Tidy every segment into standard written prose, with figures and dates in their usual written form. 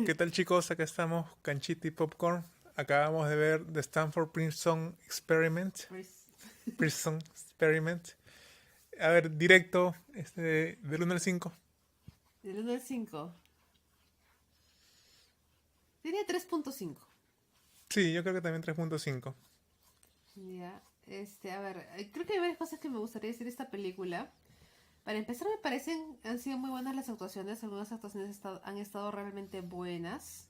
¿Qué tal chicos? Acá estamos, Canchita y Popcorn. Acabamos de ver The Stanford Prison Experiment. Pues, Prison Experiment. A ver, directo, del 1 al 5. del 1 al 5. Diría 3.5. Sí, yo creo que también 3.5. Ya, a ver, creo que hay varias cosas que me gustaría decir de esta película. Para empezar, me parecen, han sido muy buenas las actuaciones. Algunas actuaciones han estado realmente buenas.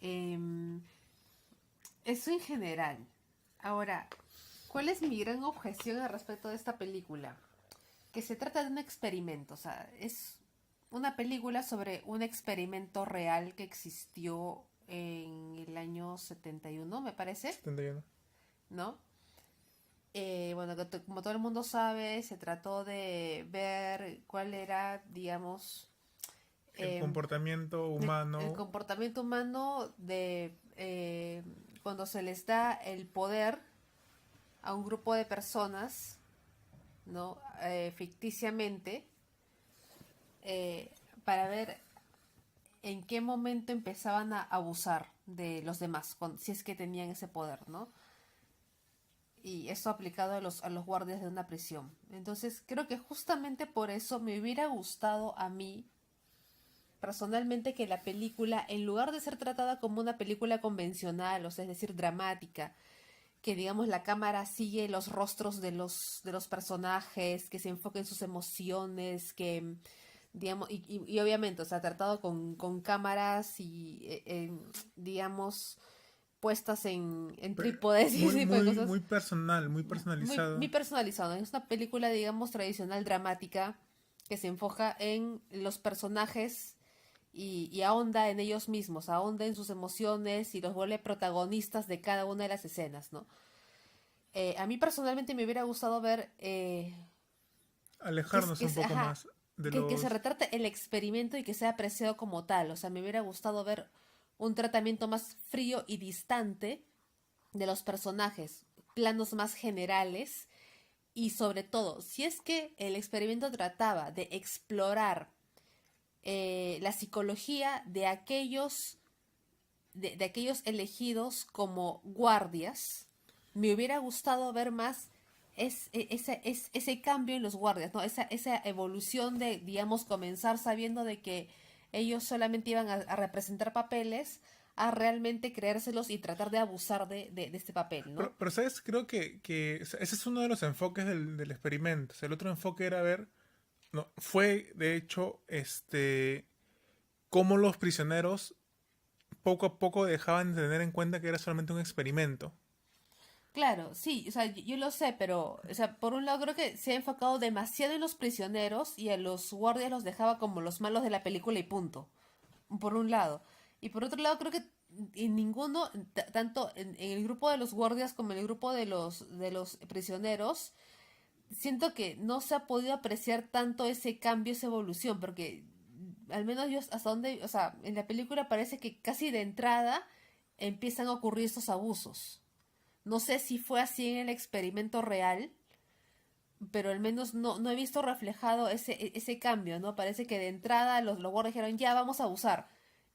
Em, Eso en general. Ahora, ¿cuál es mi gran objeción al respecto de esta película? Que se trata de un experimento, o sea, es una película sobre un experimento real que existió en el año 71, me parece, 71. ¿no? Bueno, como todo el mundo sabe, se trató de ver cuál era, digamos, El eh, comportamiento el humano. comportamiento humano de cuando se les da el poder a un grupo de personas, ¿no? Ficticiamente, eh, para ver en qué momento empezaban a abusar de los demás, si es que tenían ese poder, ¿no? Y esto aplicado a los guardias de una prisión. Entonces, creo que justamente por eso me hubiera gustado a mí, personalmente, que la película, en lugar de ser tratada como una película convencional, o sea, es decir, dramática, que digamos la cámara sigue los rostros de los personajes, que se enfoca en sus emociones, que digamos, y obviamente, o sea, tratado con cámaras y, digamos, puestas en trípodes y Muy, ese tipo de muy, cosas, muy personal, muy muy personalizado. personalizado. Es una película, digamos, tradicional, dramática, que se enfoca en los personajes y ahonda en ellos mismos, ahonda en sus emociones y los vuelve protagonistas de cada una de las escenas, ¿no? A mí personalmente me hubiera gustado ver Alejarnos un poco ajá, más de que se los... retrate el experimento y que sea apreciado como tal. O sea, me hubiera gustado ver un tratamiento más frío y distante de los personajes, planos más generales y sobre todo, si es que el experimento trataba de explorar la psicología de aquellos elegidos como guardias, me hubiera gustado ver más ese cambio en los guardias, ¿no? Esa evolución de, digamos, comenzar sabiendo de que ellos solamente iban a representar papeles, a realmente creérselos y tratar de abusar de este papel, ¿no? Pero, ¿sabes? Creo que o sea, ese es uno de los enfoques del experimento. O sea, el otro enfoque era ver... No, fue de hecho cómo los prisioneros poco a poco dejaban de tener en cuenta que era solamente un experimento. Claro, sí, o sea, yo lo sé, pero, o sea, por un lado creo que se ha enfocado demasiado en los prisioneros y a los guardias los dejaba como los malos de la película y punto. Por un lado. Y por otro lado, creo que en ninguno, tanto en el grupo de los guardias como en el grupo de los prisioneros, siento que no se ha podido apreciar tanto ese cambio, esa evolución, porque al menos yo hasta donde, o sea, en la película parece que casi de entrada empiezan a ocurrir estos abusos. No sé si fue así en el experimento real, pero al menos no he visto reflejado ese cambio, ¿no? Parece que de entrada los guardias dijeron, ya vamos a abusar.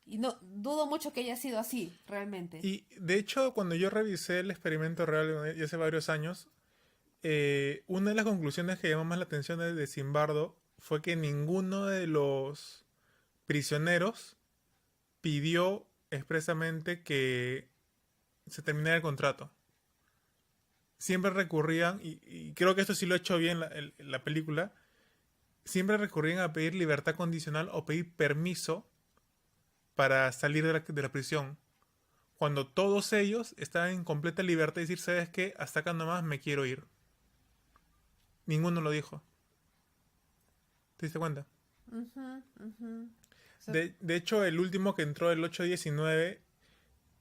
Y no dudo mucho que haya sido así, realmente. Y de hecho, cuando yo revisé el experimento real ya hace varios años, una de las conclusiones que llamó más la atención de Zimbardo fue que ninguno de los prisioneros pidió expresamente que se terminara el contrato. Siempre recurrían, y creo que esto sí lo he hecho bien la película, siempre recurrían a pedir libertad condicional o pedir permiso para salir de la prisión. Cuando todos ellos estaban en completa libertad de decir, ¿sabes qué? Hasta acá nomás me quiero ir. Ninguno lo dijo. ¿Te diste cuenta? Ujú, ujú. O sea, De hecho, el último que entró, el 819,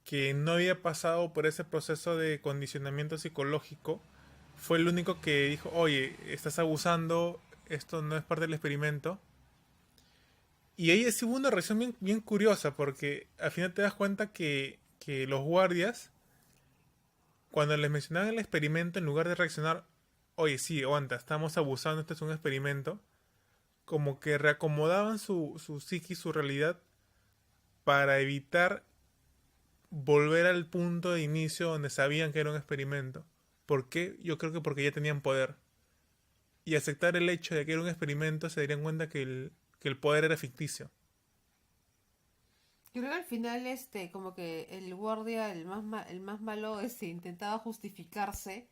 que no había pasado por ese proceso de condicionamiento psicológico, fue el único que dijo, oye, estás abusando, esto no es parte del experimento. Y ahí sí hubo una reacción bien curiosa, porque al final te das cuenta que los guardias, cuando les mencionaban el experimento, en lugar de reaccionar, oye, sí, aguanta, estamos abusando, esto es un experimento, como que reacomodaban su psiquis, su realidad, para evitar volver al punto de inicio donde sabían que era un experimento. ¿Por qué? Yo creo que porque ya tenían poder. Y aceptar el hecho de que era un experimento se darían cuenta que el poder era ficticio. Yo creo que al final, como que el guardia, el más malo, intentaba justificarse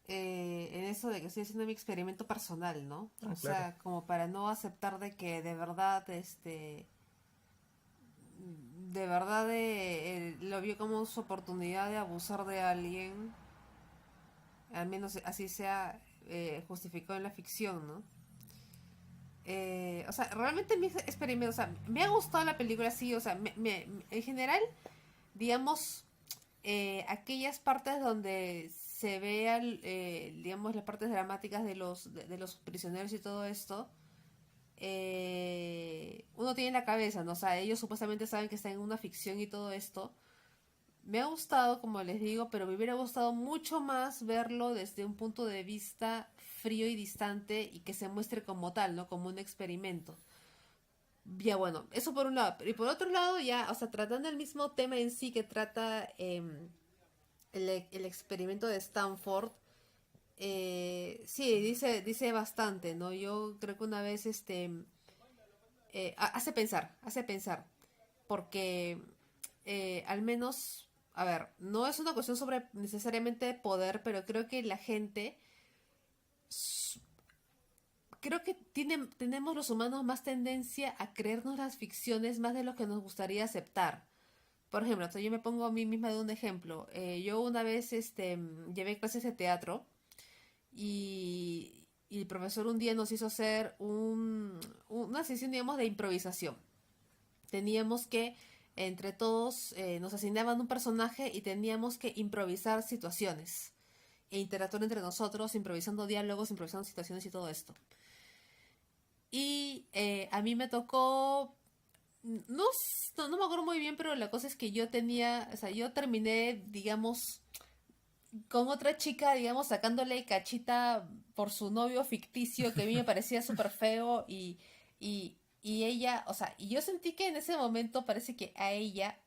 en eso de que estoy haciendo mi experimento personal, ¿no? Ah, O claro. sea, como para no aceptar de que de verdad, de verdad lo vio como su oportunidad de abusar de alguien, al menos así sea justificado en la ficción, ¿no? O sea, realmente mi experimento, o sea, me ha gustado la película, sí, o sea, en general, digamos, aquellas partes donde se vean, digamos, las partes dramáticas de los prisioneros y todo esto, uno tiene en la cabeza, ¿no? O sea, ellos supuestamente saben que están en una ficción y todo esto. Me ha gustado, como les digo, pero me hubiera gustado mucho más verlo desde un punto de vista frío y distante y que se muestre como tal, ¿no? Como un experimento. Ya bueno, eso por un lado. Y por otro lado, ya, o sea, tratando el mismo tema en sí que trata el experimento de Stanford, sí, dice bastante, ¿no? Yo creo que una vez, hace pensar, porque al menos, a ver, no es una cuestión sobre necesariamente poder, pero creo que la gente, creo que tenemos los humanos más tendencia a creernos las ficciones más de lo que nos gustaría aceptar. Por ejemplo, yo me pongo a mí misma de un ejemplo. Yo una vez llevé clases de teatro y el profesor un día nos hizo hacer una sesión, digamos, de improvisación. Teníamos que, entre todos, nos asignaban un personaje y teníamos que improvisar situaciones e interactuar entre nosotros, improvisando diálogos, improvisando situaciones y todo esto. Y a mí me tocó, no me acuerdo muy bien, pero la cosa es que yo tenía, o sea, yo terminé, digamos, con otra chica, digamos, sacándole cachita por su novio ficticio que a mí me parecía súper feo y ella, o sea, y yo sentí que en ese momento parece que a ella,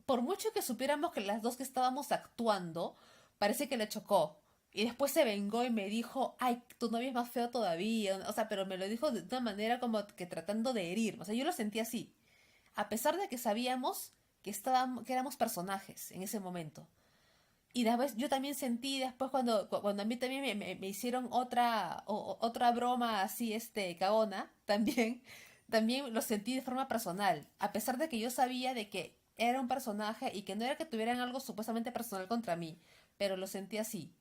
por mucho que supiéramos que las dos que estábamos actuando, parece que le chocó. Y después se vengó y me dijo, ay, tu novio es más feo todavía. O sea, pero me lo dijo de una manera como que tratando de herir. O sea, yo lo sentí así. A pesar de que sabíamos que éramos personajes en ese momento. Y después yo también sentí después cuando a mí también me hicieron otra broma así, cagona, también, también lo sentí de forma personal. A pesar de que yo sabía de que era un personaje y que no era que tuvieran algo supuestamente personal contra mí, pero lo sentí así,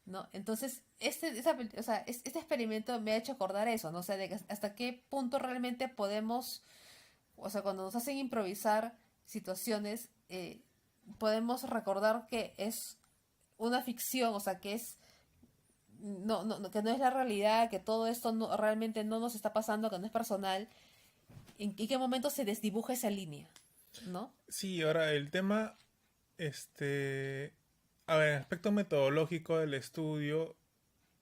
¿no? Entonces, o sea, este experimento me ha hecho acordar eso, ¿no? O sea, de que hasta qué punto realmente podemos, o sea, cuando nos hacen improvisar situaciones, podemos recordar que es una ficción, o sea, que es que no es la realidad, que todo esto realmente no nos está pasando, que no es personal, en qué momento se desdibuja esa línea, ¿no? Sí, ahora el tema, este, a ver, el aspecto metodológico del estudio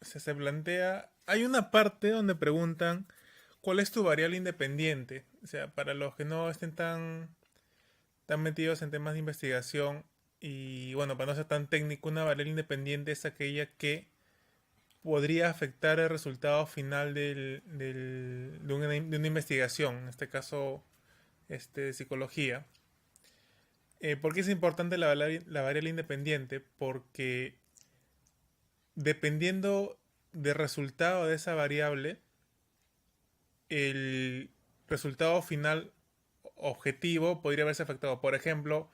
se plantea, hay una parte donde preguntan cuál es tu variable independiente, o sea, para los que no estén tan metidos en temas de investigación y bueno, para no ser tan técnico, una variable independiente es aquella que podría afectar el resultado final de una investigación, en este caso de psicología. ¿Por qué es importante la variable independiente? Porque dependiendo del resultado de esa variable, el resultado final objetivo podría verse afectado. Por ejemplo,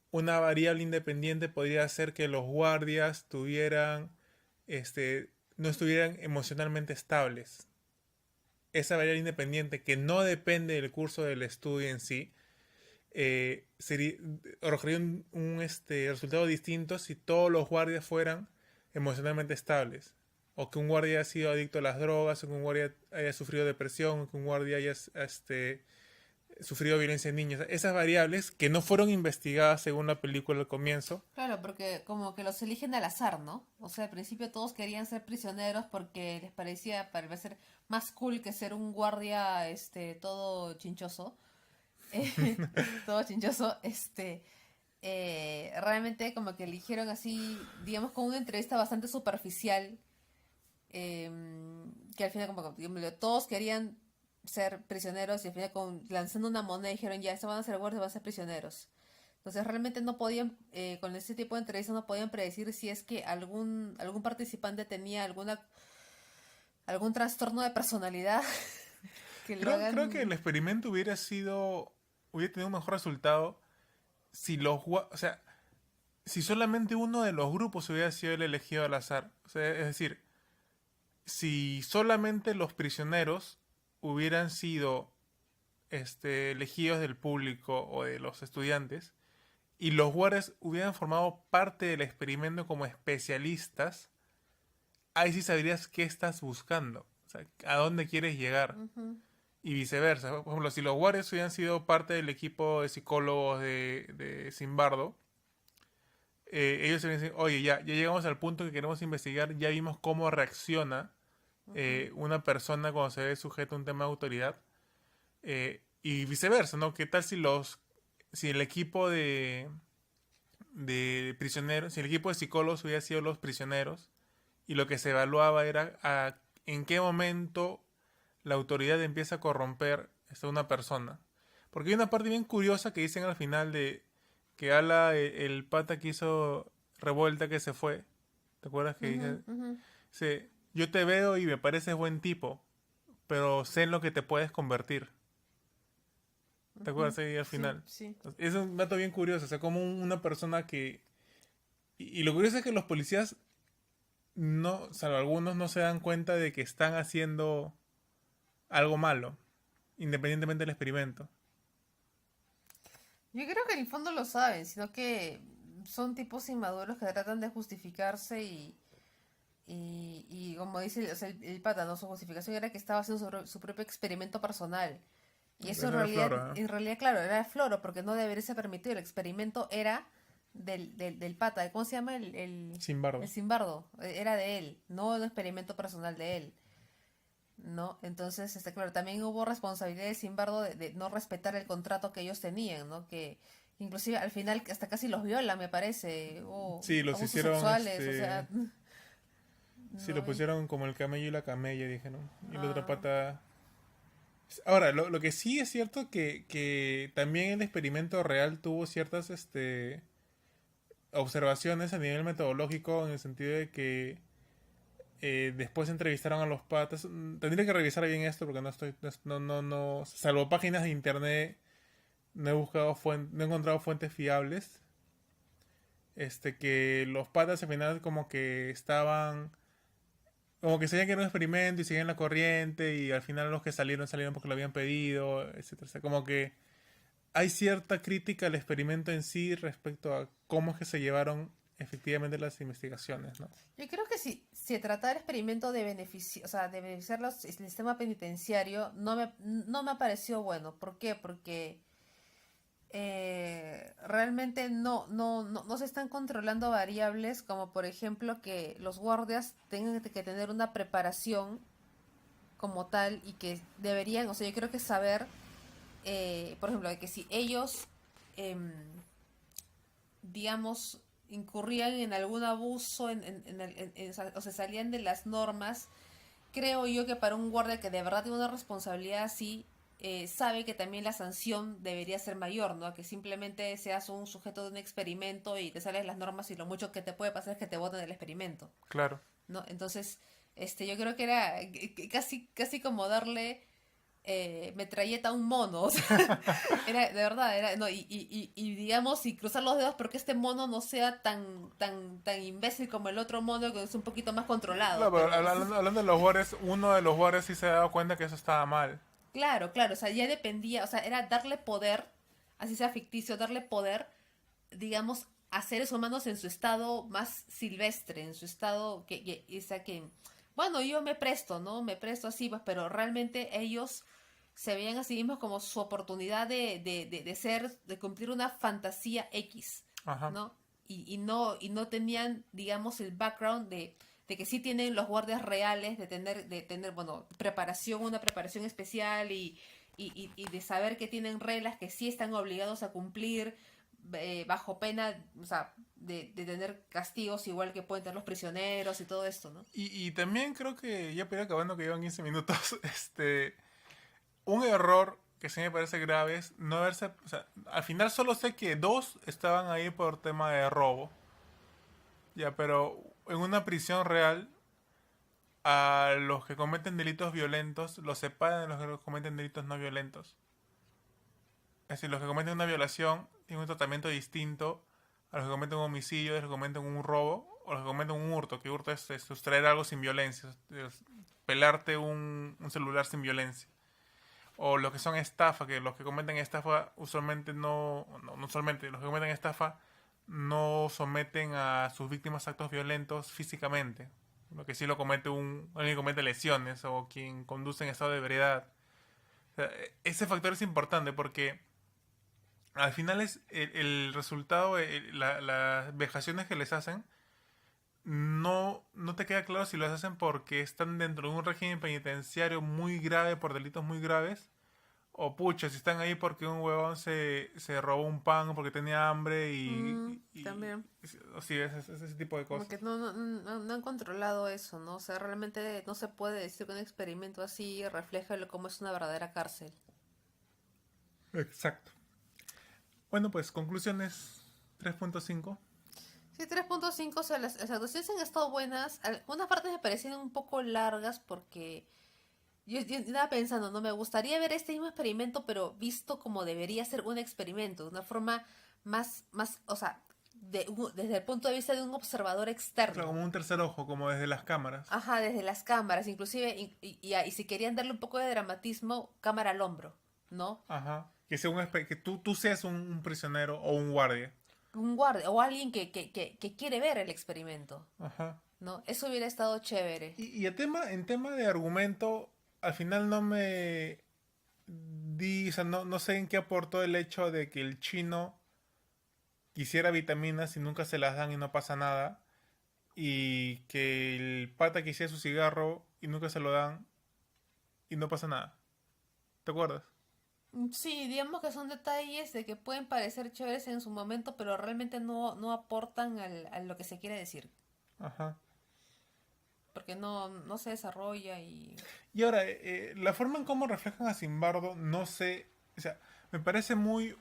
una variable independiente podría ser que los guardias no estuvieran emocionalmente estables. Esa variable independiente que no depende del curso del estudio en sí, sería, arrojaría resultado distinto si todos los guardias fueran emocionalmente estables. O que un guardia haya sido adicto a las drogas, o que un guardia haya sufrido depresión, o que un guardia haya sufrido violencia en niños. Esas variables que no fueron investigadas según la película al comienzo. Claro, porque como que los eligen al azar, ¿no? O sea, al principio todos querían ser prisioneros porque les parecía parecer más cool que ser un guardia, todo chinchoso. todo chinchoso, realmente como que eligieron así, digamos, con una entrevista bastante superficial, eh, que al final como que digamos, todos querían ser prisioneros y al final lanzando una moneda dijeron ya, estos van a ser guardias, van a ser prisioneros. Entonces realmente no podían, con ese tipo de entrevistas no podían predecir si es que algún participante tenía algún trastorno de personalidad que lo Creo que el hagan... experimento hubiera tenido un mejor resultado si o sea, si solamente uno de los grupos hubiera sido el elegido al azar. O sea, es decir, si solamente los prisioneros hubieran sido elegidos del público o de los estudiantes y los guardias hubieran formado parte del experimento como especialistas, ahí sí sabrías qué estás buscando, o sea, a dónde quieres llegar. Ujú. Y viceversa. Por ejemplo, si los guardias hubieran sido parte del equipo de psicólogos de Simbardo, ellos hubieran dicho, oye, ya llegamos al punto que queremos investigar, ya vimos cómo reacciona Ujú. una persona cuando se ve sujeto a un tema de autoridad. Y viceversa, ¿no? ¿Qué tal si el equipo de prisioneros, si el equipo de psicólogos hubiera sido los prisioneros y lo que se evaluaba era en qué momento la autoridad empieza a corromper a una persona? Porque hay una parte bien curiosa que dicen al final de que habla el pata que hizo revuelta que se fue. ¿Te acuerdas que Ujú. dice? Ujú. Sí, yo te veo y me pareces buen tipo, pero sé en lo que te puedes convertir. ¿Te Ujú. acuerdas ahí al Sí, final? sí. Es un dato bien curioso, o sea, como una persona que... Y lo curioso es que los policías, no, salvo algunos, no se dan cuenta de que están haciendo algo malo, independientemente del experimento. Yo creo que en el fondo lo saben, sino que son tipos inmaduros que tratan de justificarse y como dice o sea, el pata, ¿no? Su justificación era que estaba haciendo su propio experimento personal. Y eso No era Flora, ¿no? en realidad, claro, era floro, porque no debería ser permitido. El experimento era del pata, ¿cómo se llama? Sin El bardo. Simbardo, era de él, no un experimento personal de él. ¿No? Entonces, claro, también hubo responsabilidad de Simbardo de no respetar el contrato que ellos tenían, ¿no? Que inclusive al final hasta casi los viola, me parece, o Sí, los abusos hicieron, sexuales, o sea, sí, lo no, pusieron como el camello y la camella, dijeron. Y la otra ah, pata... Ahora, lo que sí es cierto que también el experimento real tuvo ciertas, observaciones a nivel metodológico en el sentido de que después entrevistaron a los patas. Tendría que revisar bien esto porque no estoy, no, salvo páginas de internet, no he encontrado fuentes fiables. Que los patas al final como que sabían que era un experimento y seguían la corriente y al final los que salieron porque lo habían pedido, etcétera. O sea, como que hay cierta crítica al experimento en sí respecto a cómo es que se llevaron efectivamente las investigaciones, ¿no? yo creo que si se trata del experimento de beneficio, o sea, de beneficiar el sistema penitenciario, no me ha parecido bueno. ¿Por qué? Porque realmente no se están controlando variables como por ejemplo que los guardias tengan que tener una preparación como tal y que deberían, o sea, yo creo que saber, por ejemplo, de que si ellos, em, digamos, incurrían en algún abuso, o se salían de las normas, creo yo que para un guardia que de verdad tiene una responsabilidad así, sabe que también la sanción debería ser mayor, ¿no? Que simplemente seas un sujeto de un experimento y te sales las normas y lo mucho que te puede pasar es que te boten del experimento, Claro. ¿no? Entonces, yo creo que era casi como darle metralleta a un mono, o sea, era, de verdad, era, no, y digamos, y cruzar los dedos porque este mono no sea tan imbécil como el otro mono que es un poquito más controlado, Claro, pero pero hablando de los jugadores, uno de los jugadores sí se ha dado cuenta que eso estaba mal. claro, claro, o sea, ya dependía, o sea, era darle poder, así sea ficticio, darle poder, digamos, a seres humanos en su estado más silvestre, en su estado o sea, que, bueno, yo me presto, ¿no? Me presto así, pues, pero realmente ellos se veían a sí mismos como su oportunidad de ser, de cumplir una fantasía X, Ajá. ¿no? Y no tenían, digamos, el background de que sí tienen los guardias reales, de tener, bueno, preparación, una preparación especial y de saber que tienen reglas que sí están obligados a cumplir bajo pena, o sea, de tener castigos igual que pueden tener los prisioneros y todo esto, ¿no? Y también creo que, ya para ir acabando que llevan 15 minutos, un error que sí me parece grave es no haberse, o sea, al final solo sé que dos estaban ahí por tema de robo, ya, pero en una prisión real a los que cometen delitos violentos los separan de los que cometen delitos no violentos. Es decir, los que cometen una violación tienen un tratamiento distinto a los que cometen un homicidio, a los que cometen un robo o los que cometen un hurto, que hurto es sustraer algo sin violencia, es pelarte un celular sin violencia. O los que son estafa, que los que cometen estafa usualmente no usualmente, los que cometen estafa no someten a sus víctimas a actos violentos físicamente. Lo que sí lo comete alguien que comete lesiones o quien conduce en estado de ebriedad. O sea, ese factor es importante porque al final es el resultado, las vejaciones que les hacen, no te queda claro si las hacen porque están dentro de un régimen penitenciario muy grave por delitos muy graves. O pucha, si están ahí porque un huevón se robó un pan porque tenía hambre También. o sí, ese tipo de Como que cosas. no han controlado eso, ¿no? O sea, realmente no se puede decir que un experimento así refleja cómo es una verdadera cárcel. Exacto. Bueno, pues conclusiones 3.5. Sí, 3.5, o sea, las actuaciones han estado buenas. Algunas partes me parecieron un poco largas porque yo estaba pensando, ¿no? Me gustaría ver este mismo experimento, pero visto como debería ser un experimento, de una forma o sea, desde el punto de vista de un observador Claro, externo. como un tercer ojo, como desde las cámaras. Ajá, desde las cámaras, inclusive, y si querían darle un poco de dramatismo, cámara al hombro, ¿no? Ajá. Que sea que tú seas un prisionero o un guardia. Un guardia o alguien que quiere ver el experimento, Ajá. ¿no? Eso hubiera estado chévere. Y en tema de argumento, al final no me o sea, no sé en qué aportó el hecho de que el chino quisiera vitaminas y nunca se las dan y no pasa nada. Y que el pata quisiera su cigarro y nunca se lo dan y no pasa nada. ¿Te acuerdas? Sí, digamos que son detalles de que pueden parecer chéveres en su momento, pero realmente no aportan a lo que se quiere decir, Ajá. porque no se desarrolla y... Y ahora, la forma en cómo reflejan a Simbardo, no sé, o sea, me parece muy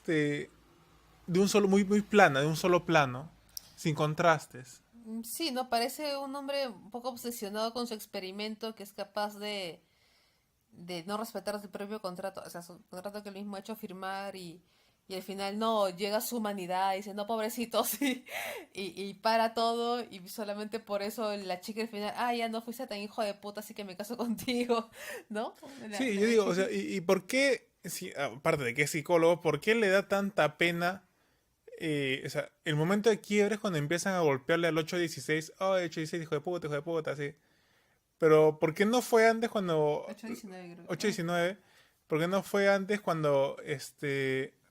de un solo, muy plana, de un solo plano, sin contrastes. Sí, ¿no? Parece un hombre un poco obsesionado con su experimento que es capaz de no respetar su propio contrato, o sea, su contrato que él mismo ha hecho firmar y al final no, llega a su humanidad y dice, no, pobrecito, sí, y para todo y solamente por eso la chica al final, ah, ya no fuiste tan hijo de puta, así que me caso contigo, ¿no? Sí, yo digo, o sea, ¿y por qué, si, aparte de que es psicólogo, por qué le da tanta pena? O sea, el momento de quiebre es cuando empiezan a golpearle al 816, oh, 816, hijo de puta, así. Pero, ¿por qué no fue antes cuando 819 creo que. 819? ¿Por qué no fue antes cuando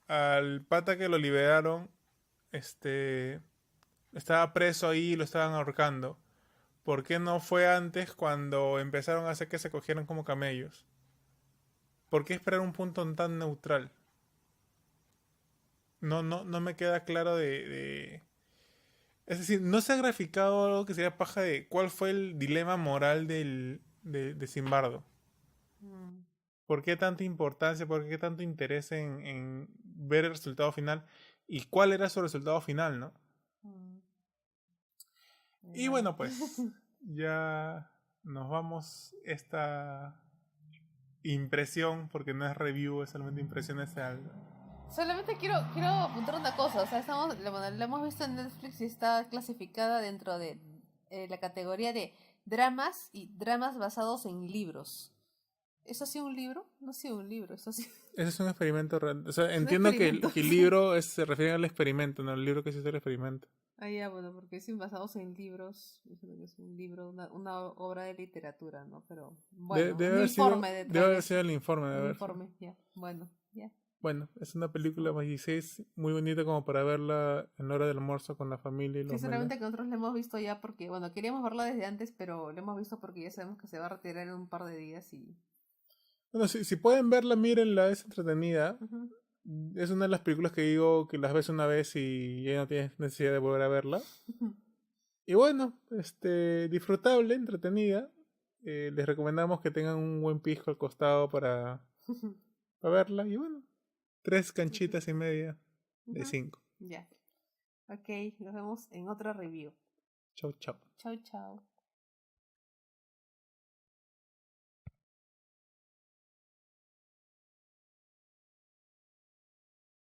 al pata que lo liberaron estaba preso ahí y lo estaban ahorcando? ¿Por qué no fue antes cuando empezaron a hacer que se cogieran como camellos? ¿Por qué esperar un punto tan neutral? No me queda claro Es decir, no se ha graficado algo que sería paja de cuál fue el dilema moral de Simbardo. Mm, ¿Por qué tanta importancia? ¿Por qué tanto interés en ver el resultado final? ¿Y cuál era su resultado final, no? mm, Y bueno. bueno, pues ya nos vamos esta impresión, porque no es review, es solamente impresiones al... Solamente quiero apuntar una cosa, o sea, bueno, la hemos visto en Netflix y está clasificada dentro de la categoría de dramas y dramas basados en libros. ¿Eso ha sido un libro? No ha sido un libro, eso sí. Ese es un experimento real. O sea, Es un entiendo experimento. que el libro se refiere al experimento, no el libro que se hizo el experimento. Ah, ya, bueno, porque sí, basados en libros, eso creo que es un libro, una obra de literatura, ¿no? Pero bueno, un informe Debe detrás de haber eso. sido el informe de Un haber sido. informe, ya. Bueno, ya. Bueno, es una película más 16, muy bonita como para verla en la hora del almuerzo con la familia y Sí, los solamente memes. que nosotros la hemos visto ya porque, bueno, queríamos verla desde antes, pero la hemos visto porque ya sabemos que se va a retirar en un par de días y Bueno, si pueden verla, mírenla, es entretenida. Ujú, Es una de las películas que digo que las ves una vez y ya no tienes necesidad de volver a verla. ujú, Y bueno, disfrutable, entretenida. Les recomendamos que tengan un buen pisco al costado ujú, para verla. Y bueno, tres ujú, canchitas y media de ujú. 5. Ya. Ok, nos vemos en otra review. Chau, chau. Chao, chao.